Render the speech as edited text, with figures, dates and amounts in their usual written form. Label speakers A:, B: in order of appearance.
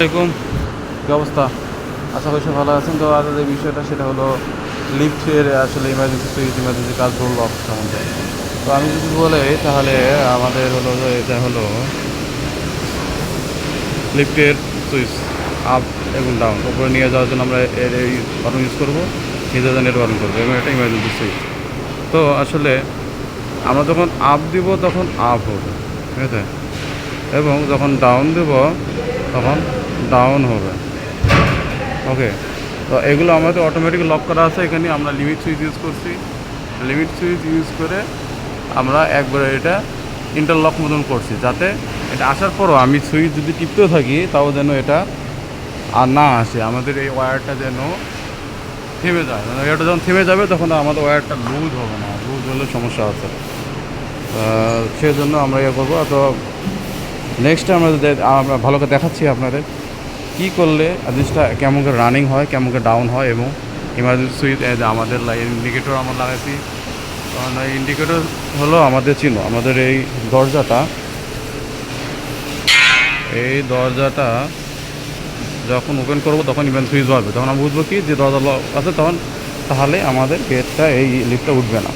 A: এরকম কী অবস্থা? আশা করি সব ভালো আছেন। তো আজ যে বিষয়টা সেটা হলো লিফটের আসলে ইমার্জেন্সি সুইচ, ইমার্জেন্সি কাজ লক সম্বন্ধে। তো আমি যদি বলে তাহলে আমাদের হলো যে এটা হলো লিফটের সুইচ আপ এবং ডাউন উপরে নিয়ে যাওয়ার জন্য আমরা এর এই বাটন ইউজ করবো, নিজের জন্য এর বাটন করবো এবং এটা ইমার্জেন্সি সুইচ। তো আসলে আমরা যখন আপ দিব তখন আপ হবে, ঠিক আছে, এবং যখন ডাউন দেব তখন ডাউন হবে। ওকে, তো এগুলো আমাদের অটোমেটিক লক করা আছে। এখানে আমরা লিমিট সুইচ ইউজ করছি। লিমিট সুইচ ইউজ করে আমরা একবারে এটা ইন্টারলক মতন করছি, যাতে এটা আসার পরও আমি সুইচ যদি টিপতেও থাকি তাও যেন এটা আর না আসে, আমাদের এই ওয়্যারটা যেন থেমে যায়। মানে এটা যখন থেমে যাবে তখন আমাদের ওয়্যারটা লুজ হবে না, লুজ হলে সমস্যা আছে। সেজন্য আমরা ইয়ে করবো। তো নেক্সটে আমরা ভালো করে দেখাচ্ছি আপনাদের কী করলে জিনিসটা কেমন করে রানিং হয়, কেমন করে ডাউন হয়। এবং ইমার্জেন্সি সুইচ আমাদের ইন্ডিকেটর আমরা লাগাইছি। কারণ এই ইন্ডিকেটর হলো আমাদের চিহ্ন। আমাদের এই দরজাটা যখন ওপেন করবো তখন ইমার্জেন্সি সুইচ বাজবে, তখন আমরা বুঝবো কি যে দরজা লক আছে, তখন তাহলে আমাদের গেটটা এই লিফটটা উঠবে না।